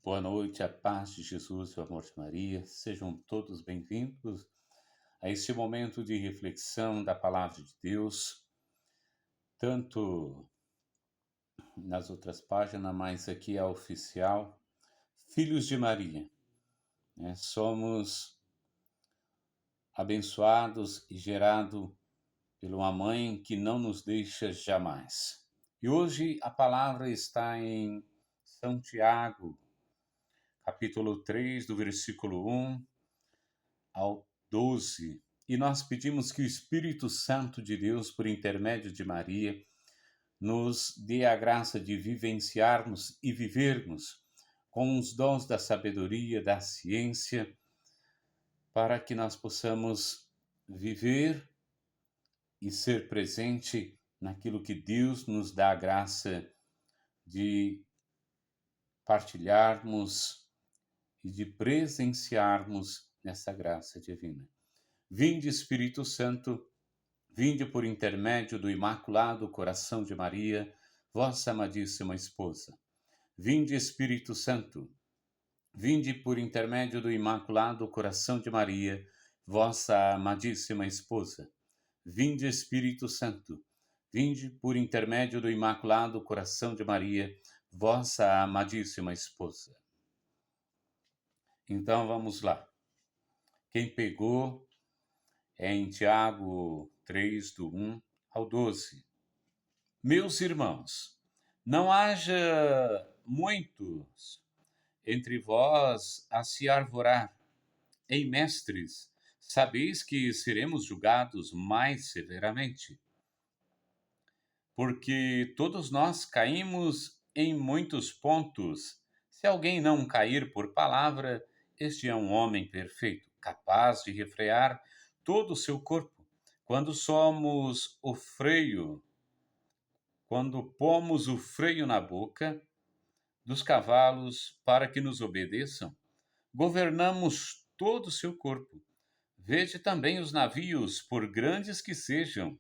Boa noite, a paz de Jesus e o amor de Maria. Sejam todos bem-vindos a este momento de reflexão da palavra de Deus, tanto nas outras páginas, mas aqui é a oficial, Filhos de Maria, né? Somos abençoados e gerados por uma mãe que não nos deixa jamais. E hoje a palavra está em São Tiago, capítulo 3, do versículo 1 ao 12. E nós pedimos que o Espírito Santo de Deus, por intermédio de Maria, nos dê a graça de vivenciarmos e vivermos com os dons da sabedoria, da ciência, para que nós possamos viver e ser presente naquilo que Deus nos dá a graça de partilharmos e de presenciarmos nessa graça divina. Vinde, Espírito Santo, vinde por intermédio do Imaculado Coração de Maria, vossa amadíssima esposa. Vinde, Espírito Santo, vinde por intermédio do Imaculado Coração de Maria, vossa amadíssima esposa. Vinde, Espírito Santo, vinde por intermédio do Imaculado Coração de Maria, vossa amadíssima esposa. Então vamos lá. Quem pegou é em Tiago 3, do 1 ao 12. Meus irmãos, não haja muitos entre vós a se arvorar em mestres. Sabeis que seremos julgados mais severamente, porque todos nós caímos em muitos pontos. Se alguém não cair por palavra, este é um homem perfeito, capaz de refrear todo o seu corpo. Quando somos o freio, quando pomos o freio na boca dos cavalos para que nos obedeçam, governamos todo o seu corpo. Vede também os navios, por grandes que sejam,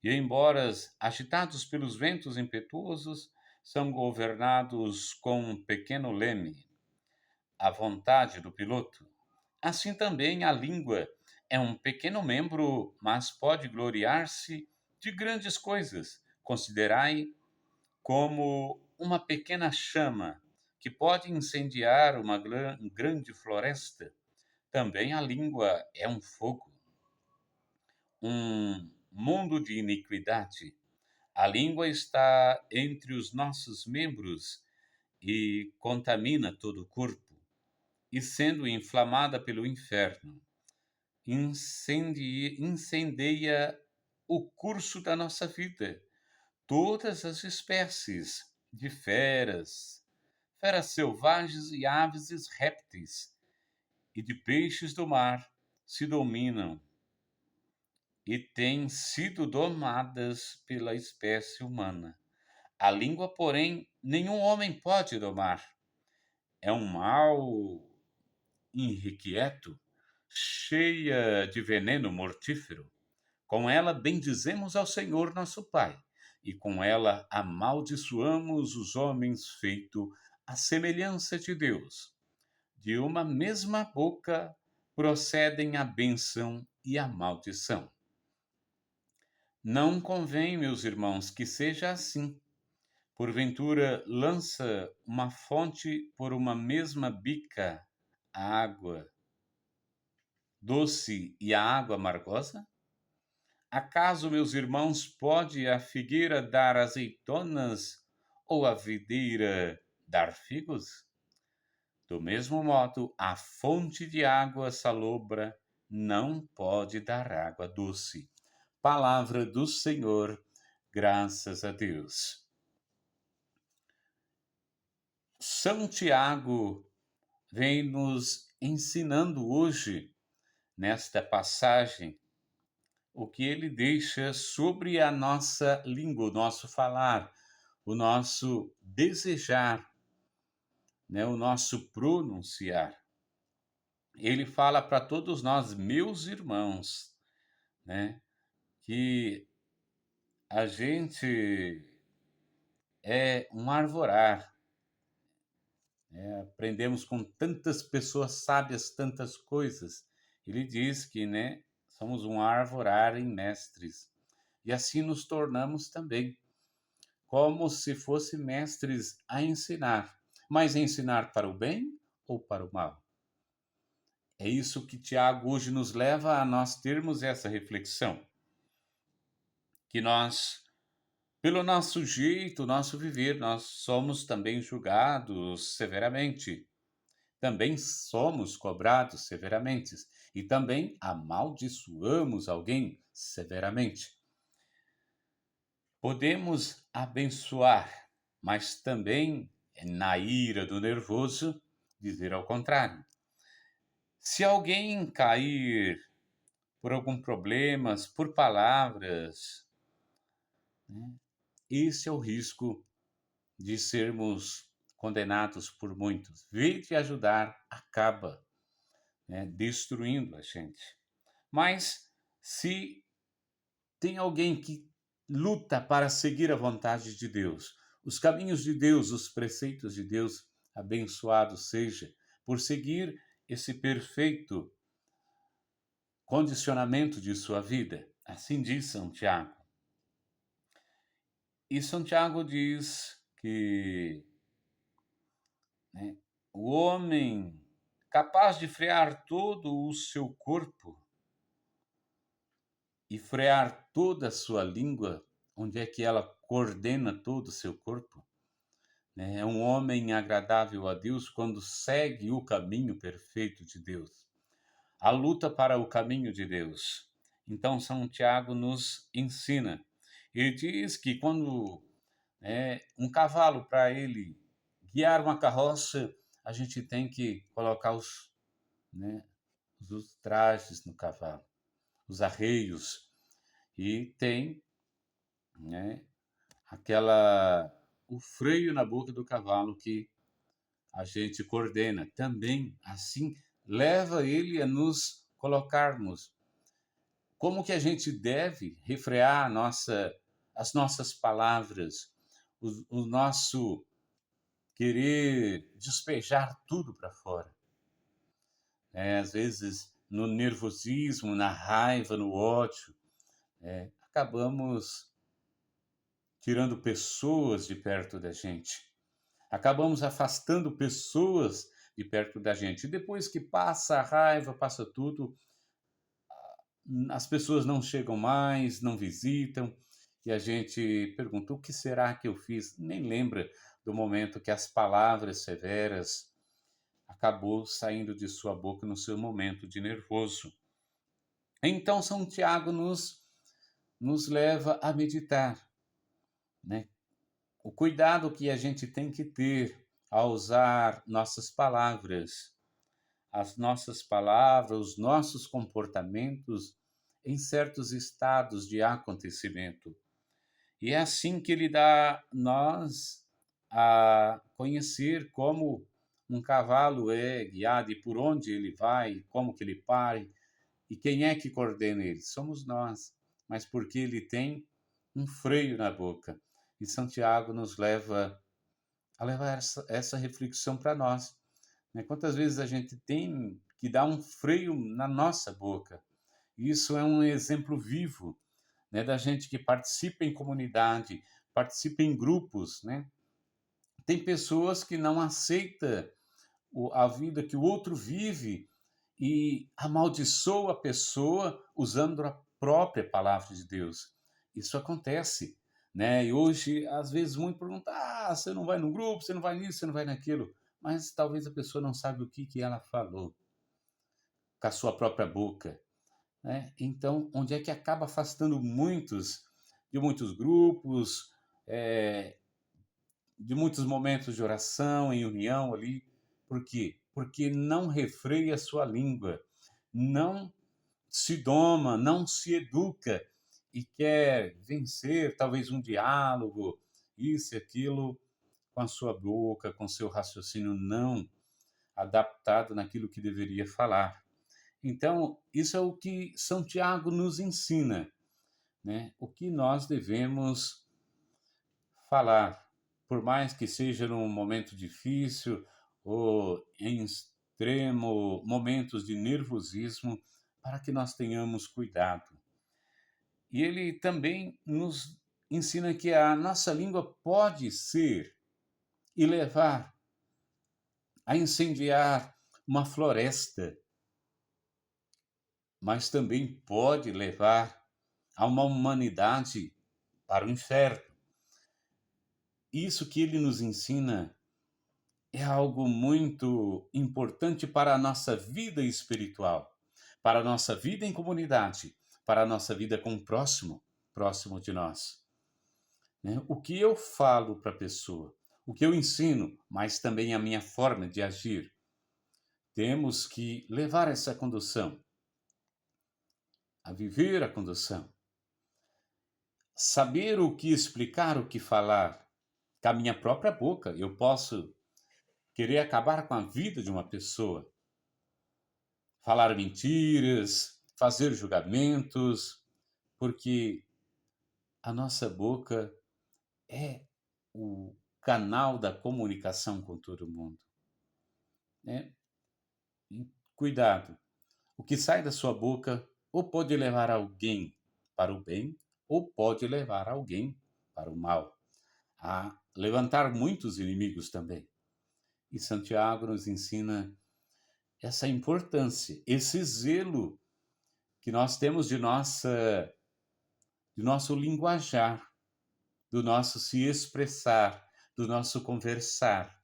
e embora agitados pelos ventos impetuosos, são governados com um pequeno leme, à vontade do piloto. Assim também a língua é um pequeno membro, mas pode gloriar-se de grandes coisas. Considerai como uma pequena chama que pode incendiar uma grande floresta. Também a língua é um fogo, um mundo de iniquidade. A língua está entre os nossos membros e contamina todo o corpo, e sendo inflamada pelo inferno, incendeia o curso da nossa vida. Todas as espécies de feras, feras selvagens e aves e répteis, e de peixes do mar se dominam e têm sido domadas pela espécie humana. A língua, porém, nenhum homem pode domar. É um mal irrequieto, cheia de veneno mortífero. Com ela bendizemos ao Senhor nosso Pai, e com ela amaldiçoamos os homens feito à semelhança de Deus. De uma mesma boca procedem a bênção e a maldição. Não convém, meus irmãos, que seja assim. Porventura, lança uma fonte por uma mesma bica a água doce e a água amargosa? Acaso, meus irmãos, pode a figueira dar azeitonas ou a videira dar figos? Do mesmo modo, a fonte de água salobra não pode dar água doce. Palavra do Senhor, graças a Deus. São Tiago vem nos ensinando hoje, nesta passagem, o que ele deixa sobre a nossa língua, o nosso falar, o nosso desejar, né, o nosso pronunciar. Ele fala para todos nós, meus irmãos, né, que a gente é um arvorar, Aprendemos com tantas pessoas sábias tantas coisas. Ele diz que, né, somos um arvorar em mestres. E assim nos tornamos também, como se fosse mestres a ensinar. Mas ensinar para o bem ou para o mal? É isso que Tiago hoje nos leva a nós termos essa reflexão, que nós, pelo nosso jeito, nosso viver, nós somos também julgados severamente. Também somos cobrados severamente e também amaldiçoamos alguém severamente. Podemos abençoar, mas também, na ira do nervoso, dizer ao contrário. Se alguém cair por algum problema, por palavras, né, esse é o risco de sermos condenados por muitos. Vir te ajudar acaba, né, destruindo a gente. Mas se tem alguém que luta para seguir a vontade de Deus, os caminhos de Deus, os preceitos de Deus, abençoado seja, por seguir esse perfeito condicionamento de sua vida. Assim diz São Tiago. E São Tiago diz que, né, o homem capaz de frear todo o seu corpo e frear toda a sua língua, onde é que ela coordena todo o seu corpo, né? É um homem agradável a Deus quando segue o caminho perfeito de Deus, a luta para o caminho de Deus. Então, São Tiago nos ensina. Ele diz que quando um cavalo, para ele guiar uma carroça, a gente tem que colocar né, os trajes no cavalo, os arreios, e tem, né, o freio na boca do cavalo que a gente coordena. Também assim leva ele a nos colocarmos como que a gente deve refrear as nossas palavras, o nosso querer despejar tudo para fora. Às vezes, no nervosismo, na raiva, no ódio, acabamos tirando pessoas de perto da gente. Acabamos afastando pessoas de perto da gente. E depois que passa a raiva, passa tudo, as pessoas não chegam mais, não visitam, e a gente pergunta: o que será que eu fiz? Nem lembra do momento que as palavras severas acabou saindo de sua boca no seu momento de nervoso. Então, São Tiago nos leva a meditar, né? O cuidado que a gente tem que ter ao usar as nossas palavras, os nossos comportamentos em certos estados de acontecimento. E é assim que ele dá nós a conhecer como um cavalo é guiado e por onde ele vai, como que ele para e quem é que coordena ele. Somos nós, mas porque ele tem um freio na boca. E Santiago nos leva a levar essa reflexão para nós, né? Quantas vezes a gente tem que dar um freio na nossa boca? Isso é um exemplo vivo, né, da gente que participa em comunidade, participa em grupos, né? Tem pessoas que não aceitam a vida que o outro vive e amaldiçoa a pessoa usando a própria palavra de Deus. Isso acontece, né? E hoje, às vezes, muito pergunta: ah, você não vai no grupo, você não vai nisso, você não vai naquilo. Mas talvez a pessoa não sabe o que ela falou com a sua própria boca, né? Então, onde é que acaba afastando muitos de muitos grupos, é, de muitos momentos de oração, em união ali. Por quê? Porque não refreia a sua língua, não se doma, não se educa e quer vencer talvez um diálogo, isso e aquilo, com a sua boca, com seu raciocínio não adaptado naquilo que deveria falar. Então, isso é o que São Tiago nos ensina, né? O que nós devemos falar, por mais que seja num momento difícil, ou em extremo momentos de nervosismo, para que nós tenhamos cuidado. E ele também nos ensina que a nossa língua pode ser e levar a incendiar uma floresta, mas também pode levar a uma humanidade para o inferno. Isso que ele nos ensina é algo muito importante para a nossa vida espiritual, para a nossa vida em comunidade, para a nossa vida com o próximo, próximo de nós. Né? O que eu falo para a pessoa, o que eu ensino, mas também a minha forma de agir. Temos que levar essa condução, a viver a condução. Saber o que explicar, o que falar. Com a minha própria boca, eu posso querer acabar com a vida de uma pessoa. Falar mentiras, fazer julgamentos, porque a nossa boca é o canal da comunicação com todo mundo. Né? E cuidado, o que sai da sua boca ou pode levar alguém para o bem, ou pode levar alguém para o mal, a levantar muitos inimigos também. E Santiago nos ensina essa importância, esse zelo que nós temos de nosso linguajar, do nosso se expressar, do nosso conversar.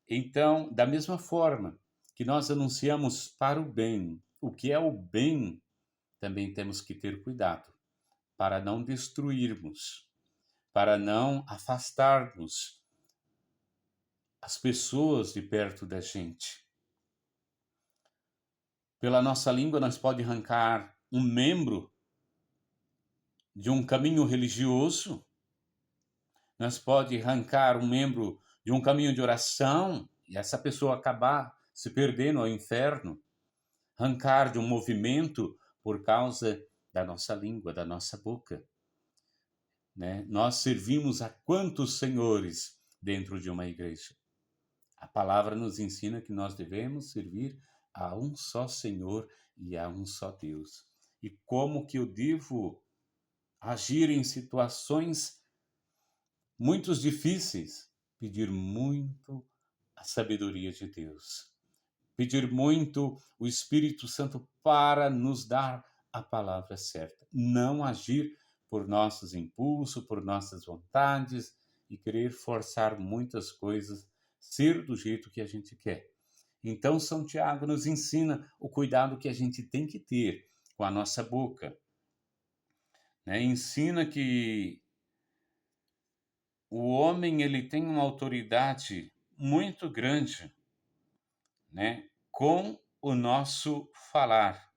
Então, da mesma forma que nós anunciamos para o bem, o que é o bem, também temos que ter cuidado para não destruirmos, para não afastarmos as pessoas de perto da gente. Pela nossa língua, nós pode arrancar um membro de um caminho religioso, nós pode arrancar um membro de um caminho de oração e essa pessoa acabar se perdendo ao inferno, arrancar de um movimento por causa da nossa língua, da nossa boca. Né? Nós servimos a quantos senhores dentro de uma igreja? A palavra nos ensina que nós devemos servir a um só Senhor e a um só Deus. E como que eu devo agir em situações muito difíceis? Pedir muito a sabedoria de Deus. Pedir muito o Espírito Santo para nos dar a palavra certa. Não agir por nossos impulsos, por nossas vontades e querer forçar muitas coisas, ser do jeito que a gente quer. Então, São Tiago nos ensina o cuidado que a gente tem que ter com a nossa boca. Né? Ensina que o homem ele tem uma autoridade muito grande, né, com o nosso falar.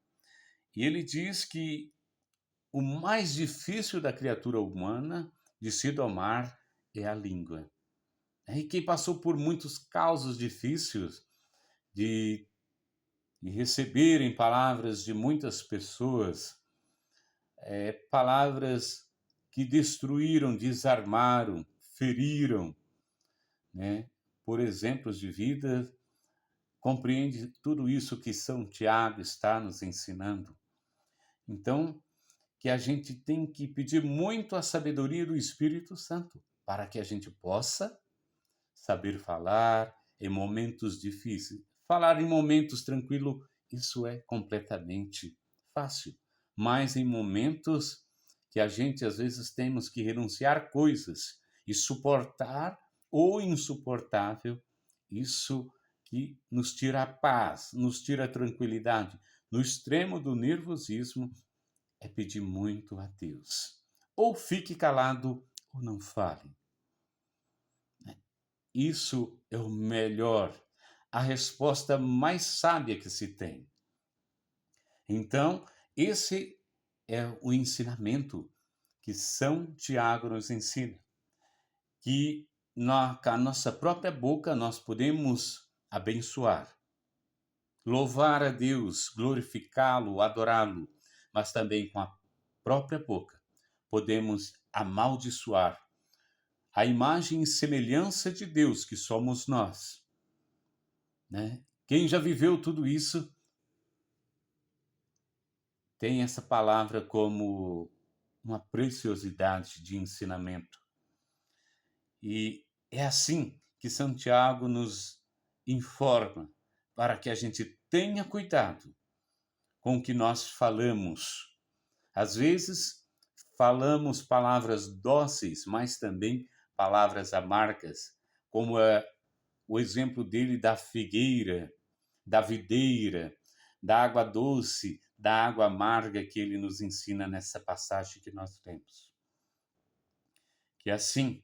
E ele diz que o mais difícil da criatura humana de se domar é a língua. E quem passou por muitos causos difíceis de, de receberem palavras de muitas pessoas, palavras que destruíram, desarmaram, feriram, né? Por exemplos de vida, compreende tudo isso que São Tiago está nos ensinando. Então, que a gente tem que pedir muito a sabedoria do Espírito Santo para que a gente possa saber falar em momentos difíceis. Falar em momentos tranquilos, isso é completamente fácil. Mas em momentos que a gente às vezes temos que renunciar coisas e suportar o insuportável, isso que nos tira a paz, nos tira a tranquilidade. No extremo do nervosismo, é pedir muito a Deus. Ou fique calado ou não fale. Isso é o melhor, a resposta mais sábia que se tem. Então, esse é o ensinamento que São Tiago nos ensina, que com a nossa própria boca nós podemos abençoar, louvar a Deus, glorificá-lo, adorá-lo, mas também com a própria boca podemos amaldiçoar a imagem e semelhança de Deus que somos nós. né? Quem já viveu tudo isso tem essa palavra como uma preciosidade de ensinamento. E é assim que Santiago nos informa para que a gente tenha cuidado com o que nós falamos. Às vezes, falamos palavras dóceis, mas também palavras amargas, como é o exemplo dele da figueira, da videira, da água doce, da água amarga que ele nos ensina nessa passagem que nós temos. Que assim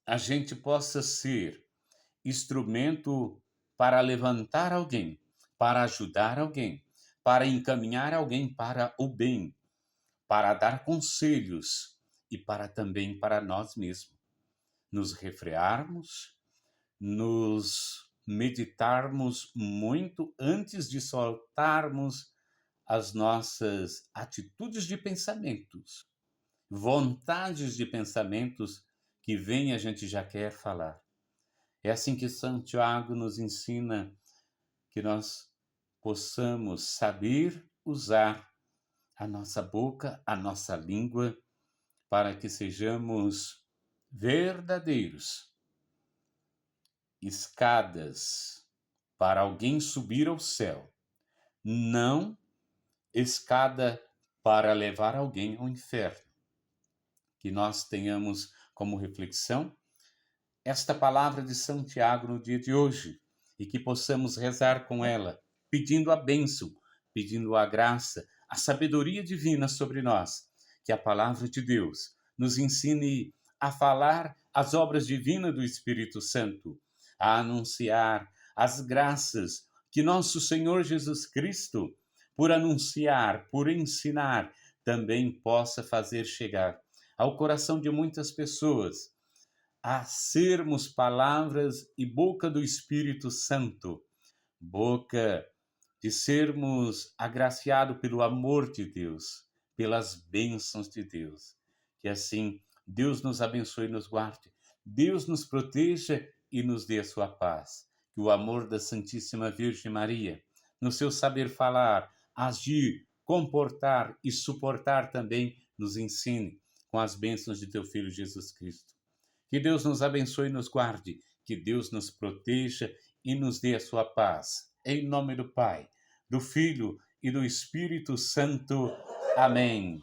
a gente possa ser instrumento para levantar alguém, para ajudar alguém, para encaminhar alguém para o bem, para dar conselhos e para também para nós mesmos nos refrearmos, nos meditarmos muito antes de soltarmos as nossas atitudes de pensamentos, vontades de pensamentos que vem a gente já quer falar. É assim que Santiago nos ensina que nós possamos saber usar a nossa boca, a nossa língua, para que sejamos verdadeiros escadas para alguém subir ao céu, não escada para levar alguém ao inferno. Que nós tenhamos como reflexão esta palavra de Santiago no dia de hoje e que possamos rezar com ela, pedindo a bênção, pedindo a graça, a sabedoria divina sobre nós, que a palavra de Deus nos ensine a falar as obras divinas do Espírito Santo, a anunciar as graças que nosso Senhor Jesus Cristo, por anunciar, por ensinar, também possa fazer chegar ao coração de muitas pessoas, a sermos palavras e boca do Espírito Santo, boca de sermos agraciados pelo amor de Deus, pelas bênçãos de Deus. Que assim Deus nos abençoe e nos guarde, Deus nos proteja e nos dê a sua paz. Que o amor da Santíssima Virgem Maria, no seu saber falar, agir, comportar e suportar também, nos ensine com as bênçãos de teu Filho Jesus Cristo. Que Deus nos abençoe e nos guarde, que Deus nos proteja e nos dê a sua paz. Em nome do Pai, do Filho e do Espírito Santo. Amém.